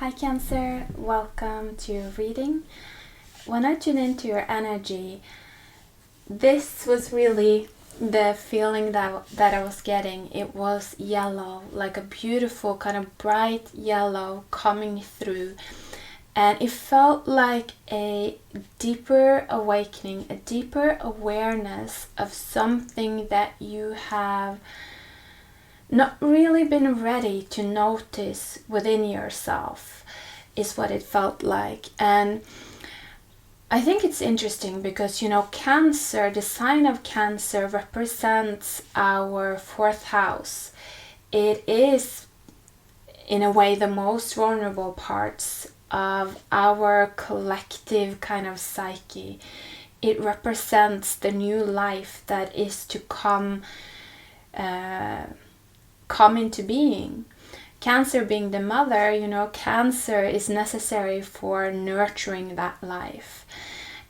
Hi Cancer, welcome to your reading. When I tune into your energy, this was really the feeling that I was getting. It was yellow, like a beautiful kind of bright yellow coming through. And it felt like a deeper awakening, a deeper awareness of something that you have not really been ready to notice within yourself, is what it felt like. And I think it's interesting because, Cancer, the sign of Cancer represents our fourth house. It is, in a way, the most vulnerable parts of our collective kind of psyche. It represents the new life that is to come into being. Cancer being the mother, Cancer is necessary for nurturing that life.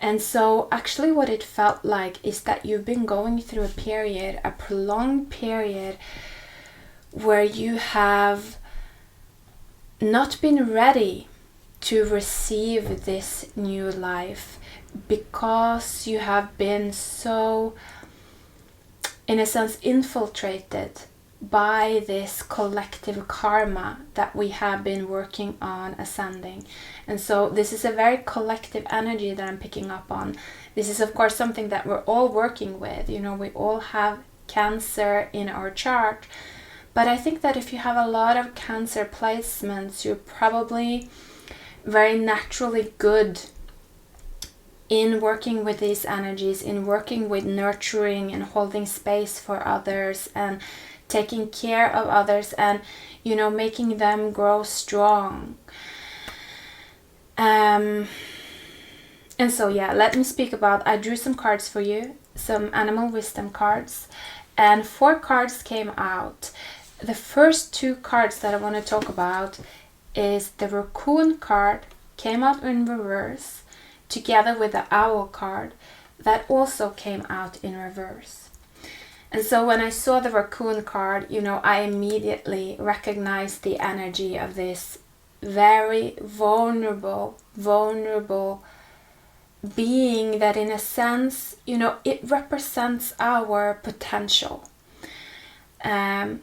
And so actually what it felt like is that you've been going through a prolonged period where you have not been ready to receive this new life because you have been so, in a sense, infiltrated by this collective karma that we have been working on ascending. And so this is a very collective energy that I'm picking up on. This is of course something that we're all working with. We all have Cancer in our chart. But I think that if you have a lot of Cancer placements, you're probably very naturally good in working with these energies, in working with nurturing and holding space for others and taking care of others and, making them grow strong. And so, let me speak about, I drew some cards for you, some animal wisdom cards, and 4 cards came out. The first 2 cards that I want to talk about is the raccoon card, came out in reverse, together with the owl card that also came out in reverse. And so when I saw the raccoon card, I immediately recognized the energy of this very vulnerable being that, in a sense, it represents our potential. And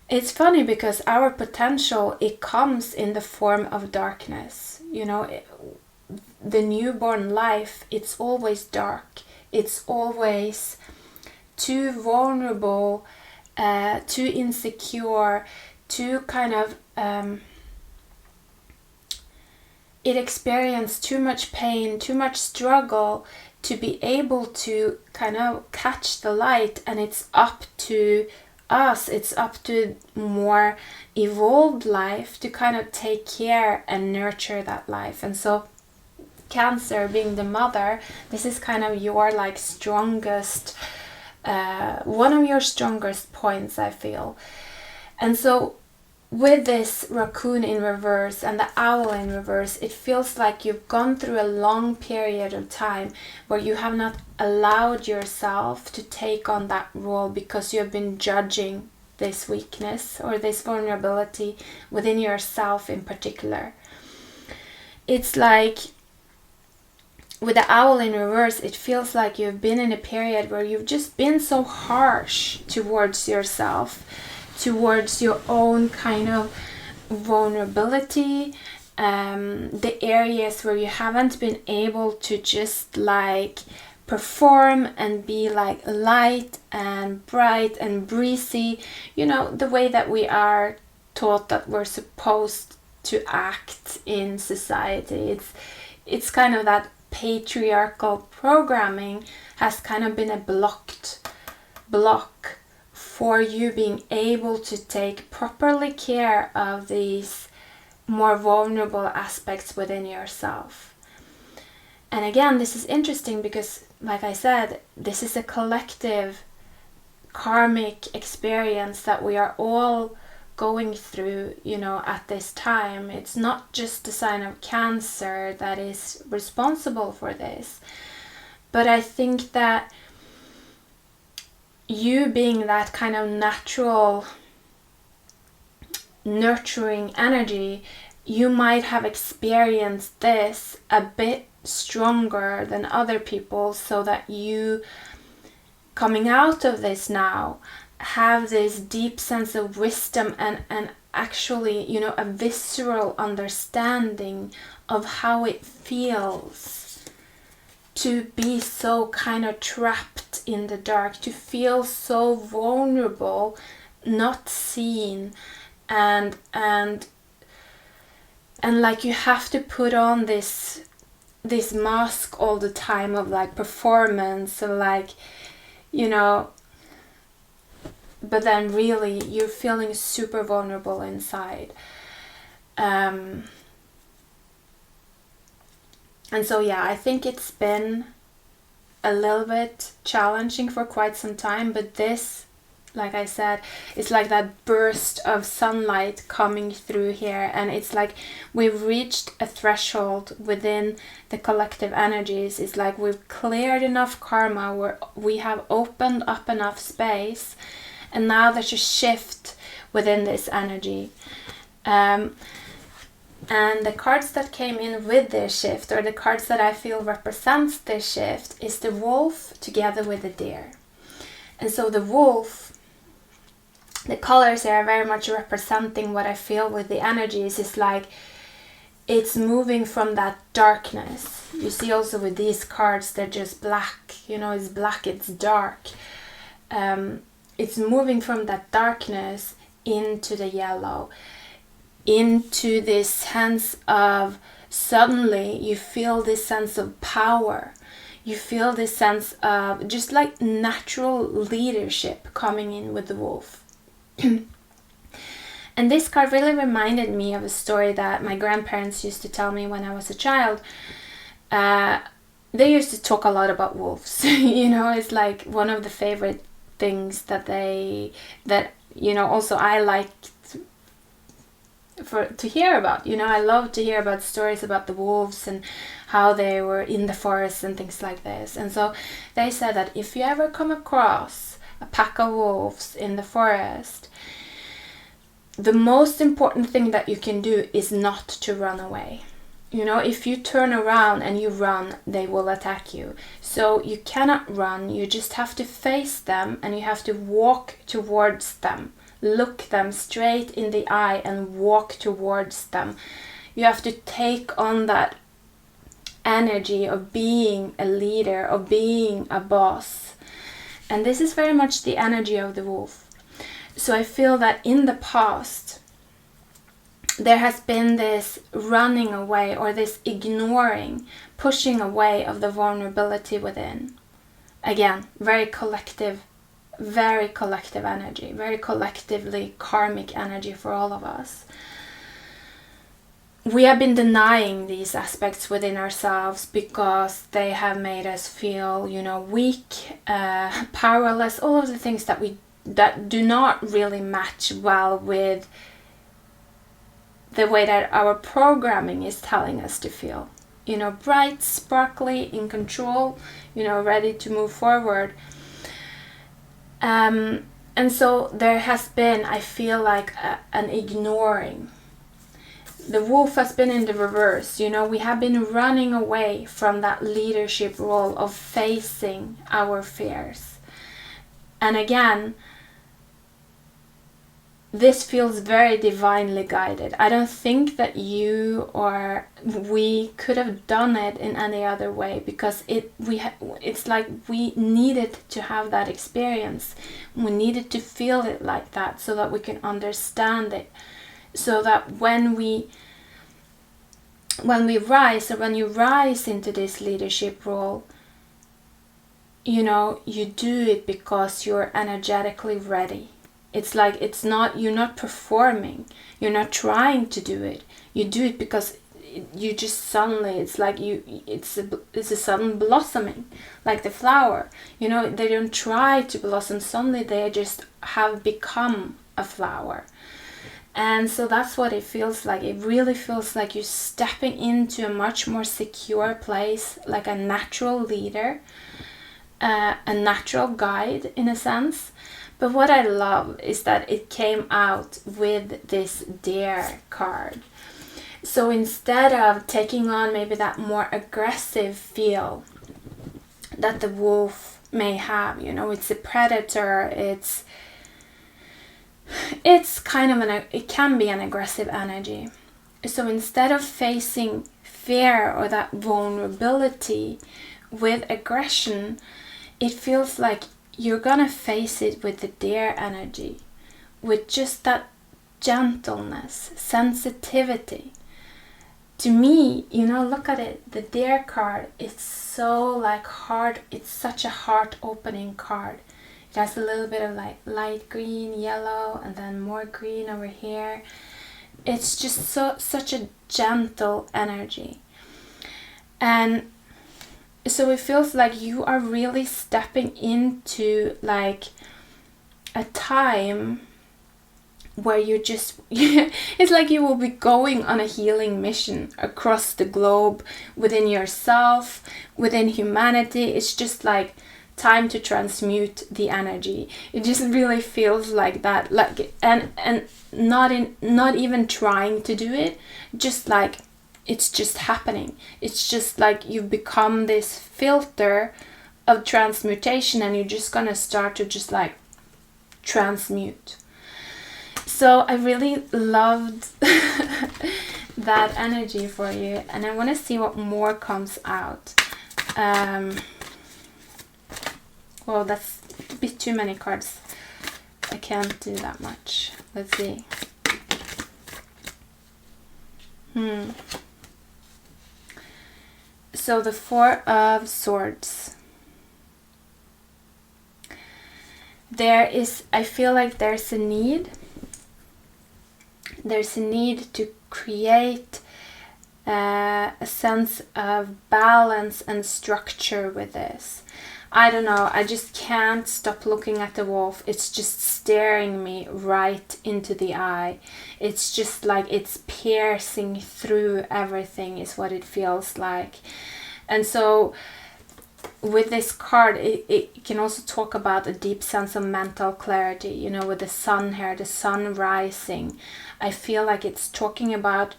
it's funny because our potential, it comes in the form of darkness. The newborn life, it's always dark. It's always too vulnerable, too insecure, too kind of, it experienced too much pain, too much struggle to be able to kind of catch the light. And it's up to us, it's up to more evolved life to kind of take care and nurture that life. And so Cancer being the mother, this is kind of your strongest, one of your strongest points, I feel. And so with this raccoon in reverse and the owl in reverse, it feels like you've gone through a long period of time where you have not allowed yourself to take on that role because you have been judging this weakness or this vulnerability within yourself in particular. It's like with the owl in reverse, it feels like you've been in a period where you've just been so harsh towards yourself, towards your own kind of vulnerability, the areas where you haven't been able to just perform and be light and bright and breezy, the way that we are taught that we're supposed to act in society. It's kind of that patriarchal programming has kind of been a block for you being able to take properly care of these more vulnerable aspects within yourself. And again, this is interesting because, like I said, this is a collective karmic experience that we are all going through, at this time. It's not just the sign of Cancer that is responsible for this. But I think that you being that kind of natural nurturing energy, you might have experienced this a bit stronger than other people, so that you, coming out of this now, have this deep sense of wisdom and actually, you know, a visceral understanding of how it feels to be so kind of trapped in the dark, to feel so vulnerable, not seen, and like you have to put on this mask all the time of like performance and like, you know, but then really you're feeling super vulnerable inside. And so yeah, I think it's been a little bit challenging for quite some time, but this, like I said, it's like that burst of sunlight coming through here, and it's like we've reached a threshold within the collective energies. It's like we've cleared enough karma, where we have opened up enough space, and now there's a shift within this energy. And the cards that came in with this shift, or the cards that I feel represents this shift, is the wolf together with the deer. And so the wolf, the colors here are very much representing what I feel with the energies. It's like it's moving from that darkness. You see also with these cards, they're just black. You know, it's black, it's dark. It's moving from that darkness into the yellow, into this sense of, suddenly you feel this sense of power. You feel this sense of just like natural leadership coming in with the wolf. And this card really reminded me of a story that my grandparents used to tell me when I was a child. They used to talk a lot about wolves. You know, it's like one of the favorite things that you know, also I like to hear about. You know, I love to hear about stories about the wolves and how they were in the forest and things like this. And so they said that if you ever come across a pack of wolves in the forest, the most important thing that you can do is not to run away. You know, if you turn around and you run, they will attack you. So you cannot run, you just have to face them, and you have to walk towards them. Look them straight in the eye and walk towards them. You have to take on that energy of being a leader, of being a boss. And this is very much the energy of the wolf. So I feel that in the past, there has been this running away, or this ignoring, pushing away of the vulnerability within. Again, very collective energy, very collectively karmic energy for all of us. We have been denying these aspects within ourselves because they have made us feel, you know, weak, powerless, all of the things that do not really match well with the way that our programming is telling us to feel. You know, bright, sparkly, in control, you know, ready to move forward. And so there has been, I feel like, an ignoring. The wolf has been in the reverse. You know, we have been running away from that leadership role of facing our fears. And again, this feels very divinely guided. I don't think that you or we could have done it in any other way, because it's like we needed to have that experience. We needed to feel it like that so that we can understand it. So that when we rise, or when you rise into this leadership role, you know, you do it because you're energetically ready. It's like you're not performing, you're not trying to do it. You do it because you just suddenly, it's like it's a sudden blossoming, like the flower. You know, they don't try to blossom suddenly, they just have become a flower. And so that's what it feels like. It really feels like you're stepping into a much more secure place, like a natural leader, a natural guide in a sense. But what I love is that it came out with this Dare card. So instead of taking on maybe that more aggressive feel that the wolf may have, you know, it's a predator, it's kind of it can be an aggressive energy. So instead of facing fear or that vulnerability with aggression, it feels like you're gonna face it with the Dare energy, with just that gentleness, sensitivity. To me, you know, look at it, the Dare card, it's so like heart, it's such a heart opening card. It has a little bit of like light green, yellow, and then more green over here. It's just such a gentle energy. And so it feels like you are really stepping into like a time where you just it's like you will be going on a healing mission across the globe, within yourself, within humanity. It's just like time to transmute the energy. It just really feels like that, like and not even trying to do it, just like it's just happening. It's just like you've become this filter of transmutation, and you're just gonna start to just like transmute. So I really loved that energy for you, and I want to see what more comes out. Well, that's a bit too many cards. I can't do that much. Let's see. So the Four of Swords. I feel like there's a need. There's a need to create a sense of balance and structure with this. I don't know, I just can't stop looking at the wolf. It's just staring me right into the eye. It's just like it's piercing through everything is what it feels like. And so with this card, it can also talk about a deep sense of mental clarity, you know, with the sun here, the sun rising. I feel like it's talking about,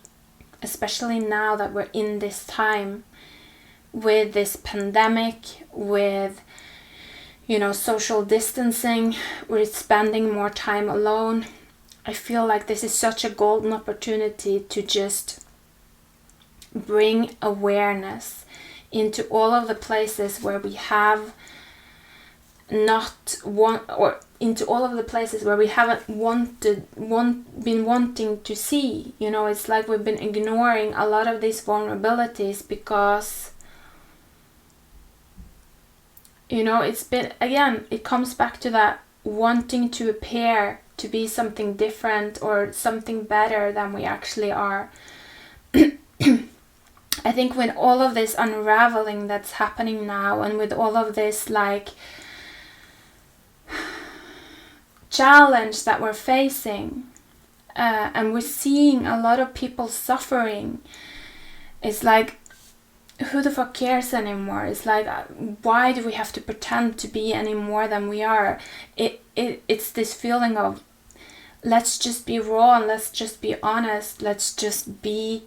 especially now that we're in this time with this pandemic, with, you know, social distancing, we're spending more time alone. I feel like this is such a golden opportunity to just bring awareness into all of the places where we have into all of the places where we haven't been wanting to see. You know, it's like we've been ignoring a lot of these vulnerabilities because, you know, it's been, again, it comes back to that wanting to appear to be something different or something better than we actually are. I think with all of this unraveling that's happening now, and with all of this like challenge that we're facing, and we're seeing a lot of people suffering, it's like, who the fuck cares anymore? It's like, why do we have to pretend to be any more than we are? It's this feeling of, let's just be raw and let's just be honest, let's just be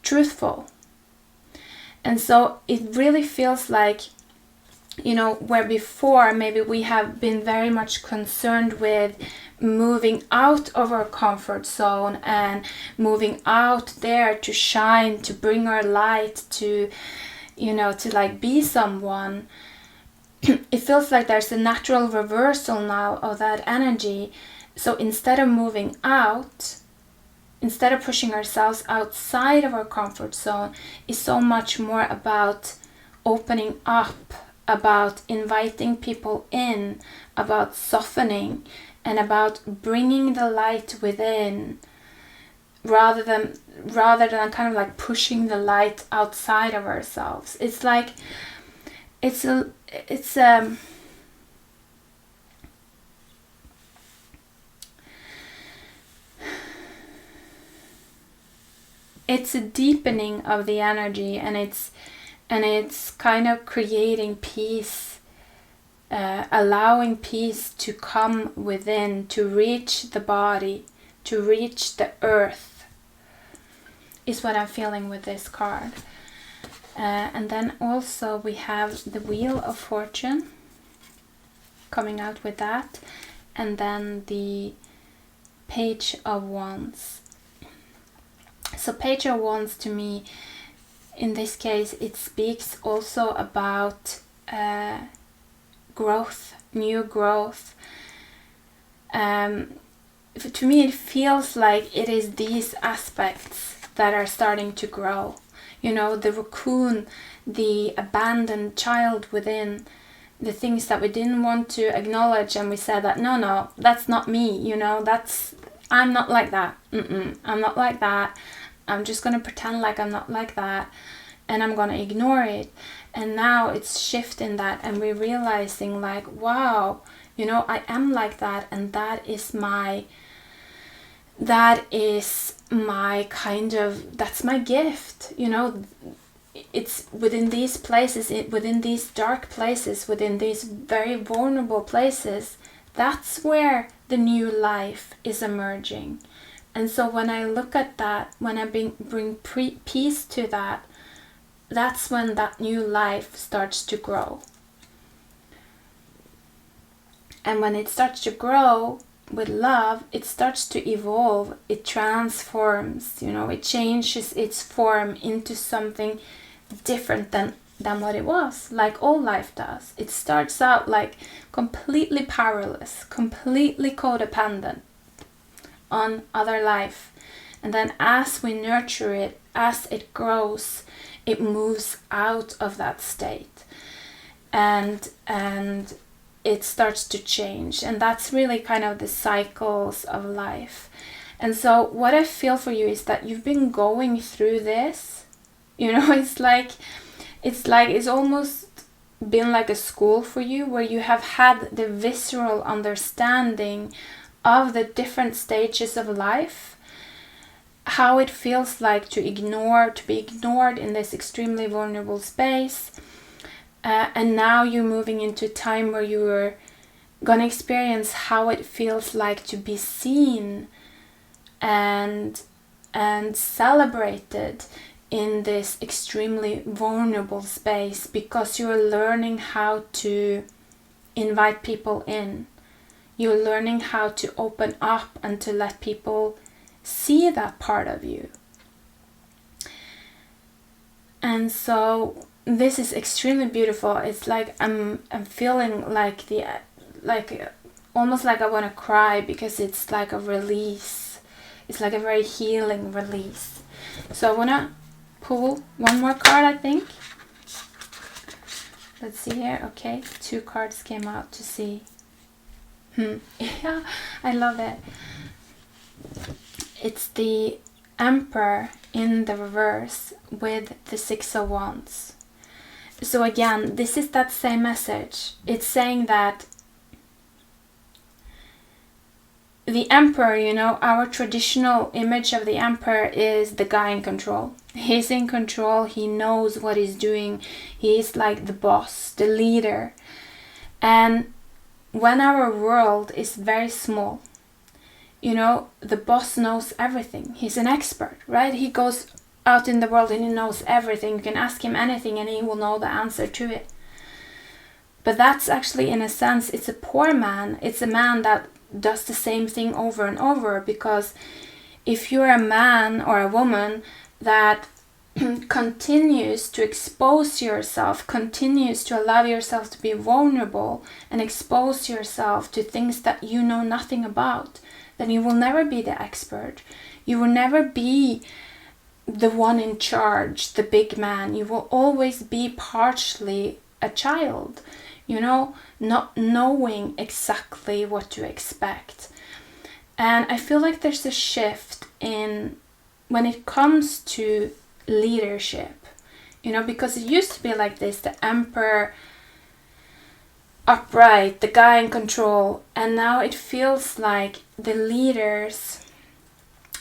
truthful. And so it really feels like, you know, where before maybe we have been very much concerned with moving out of our comfort zone and moving out there to shine, to bring our light, to, you know, to like be someone. It feels like there's a natural reversal now of that energy. So instead of moving out, instead of pushing ourselves outside of our comfort zone, is so much more about opening up, about inviting people in, about softening, and about bringing the light within, rather than kind of like pushing the light outside of ourselves. It's like it's a deepening of the energy, and it's kind of creating peace allowing peace to come within, to reach the body, to reach the earth, is what I'm feeling with this card. And then also we have the Wheel of Fortune coming out with that, and then the Page of Wands. So Page of Wands, to me, in this case, it speaks also about growth, new growth. To me, it feels like it is these aspects that are starting to grow. You know, the raccoon, the abandoned child within, the things that we didn't want to acknowledge, and we said that, no, that's not me, you know, I'm not like that. I'm not like that. I'm just going to pretend like I'm not like that, and I'm going to ignore it. And now it's shifting that, and we're realizing like, wow, you know, I am like that, and that is my kind of, that's my gift, you know. It's within these places, within these dark places, within these very vulnerable places, that's where the new life is emerging. And so when I look at that, when I bring peace to that, that's when that new life starts to grow. And when it starts to grow with love, it starts to evolve, it transforms, you know, it changes its form into something different than what it was, like all life does. It starts out like completely powerless, completely codependent on other life, and then as we nurture it, as it grows, it moves out of that state, and it starts to change. And that's really kind of the cycles of life. And so what I feel for you is that you've been going through this, you know, it's almost been like a school for you, where you have had the visceral understanding of the different stages of life, how it feels like to be ignored in this extremely vulnerable space. And now you're moving into a time where you're gonna experience how it feels like to be seen and celebrated in this extremely vulnerable space, because you're learning how to invite people in. You're learning how to open up and to let people see that part of you. And so this is extremely beautiful. It's like I'm feeling like almost like I want to cry, because it's like a release. It's like a very healing release. So I want to pull one more card, I think. Let's see here. Okay, 2 cards came out to see. Yeah, I love it. It's the Emperor in the reverse with the 6 of Wands. So again, this is that same message. It's saying that the Emperor, you know, our traditional image of the Emperor is the guy in control. He's in control, he knows what he's doing, he's like the boss, the leader. And when our world is very small, you know, the boss knows everything. He's an expert, right? He goes out in the world and he knows everything. You can ask him anything and he will know the answer to it. But that's actually, in a sense, it's a poor man. It's a man that does the same thing over and over, because if you're a man or a woman that continues to expose yourself, continues to allow yourself to be vulnerable and expose yourself to things that you know nothing about, then you will never be the expert. You will never be the one in charge, the big man. You will always be partially a child, you know, not knowing exactly what to expect. And I feel like there's a shift in when it comes to leadership, you know, because it used to be like this, the Emperor upright, the guy in control, and now it feels like the leaders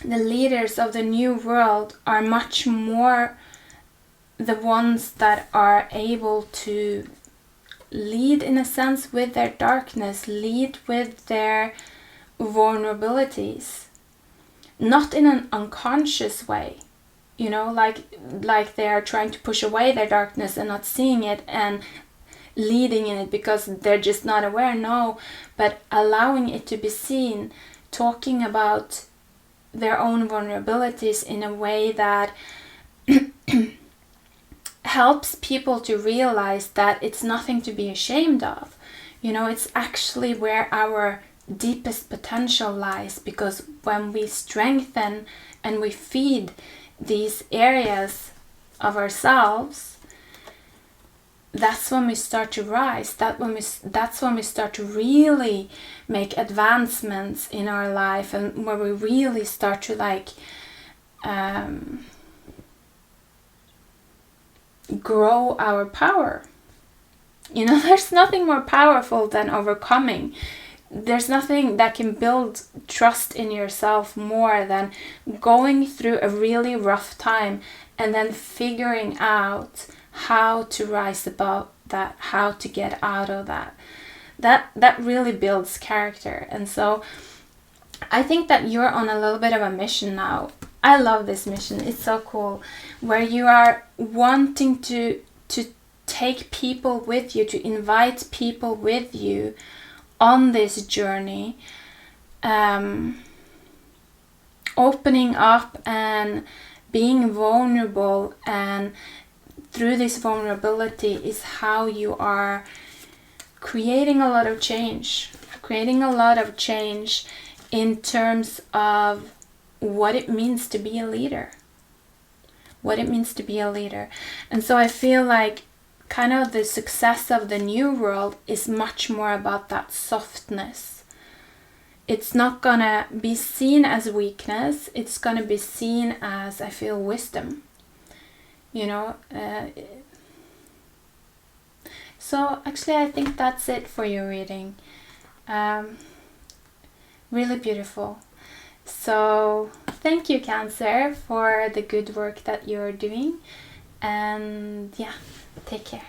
of the new world are much more the ones that are able to lead in a sense with their darkness, lead with their vulnerabilities, not in an unconscious way, you know, like they are trying to push away their darkness and not seeing it and leading in it because they're just not aware. No, but allowing it to be seen, talking about their own vulnerabilities in a way that helps people to realize that it's nothing to be ashamed of. You know, it's actually where our deepest potential lies, because when we strengthen and we feed these areas of ourselves, that's when we start to rise. That's when we start to really make advancements in our life, and where we really start to like grow our power. You know, there's nothing more powerful than overcoming. There's nothing that can build trust in yourself more than going through a really rough time and then figuring out how to rise above that, how to get out of that. That really builds character. And so I think that you're on a little bit of a mission now. I love this mission. It's so cool, where you are wanting to take people with you, to invite people with you on this journey, opening up and being vulnerable, and through this vulnerability is how you are creating a lot of change in terms of what it means to be a leader. And so I feel like kind of the success of the new world is much more about that softness. It's not gonna be seen as weakness, it's gonna be seen as, I feel, wisdom. You know, so actually I think that's it for your reading. Really beautiful. So thank you, Cancer, for the good work that you're doing, and yeah, take care.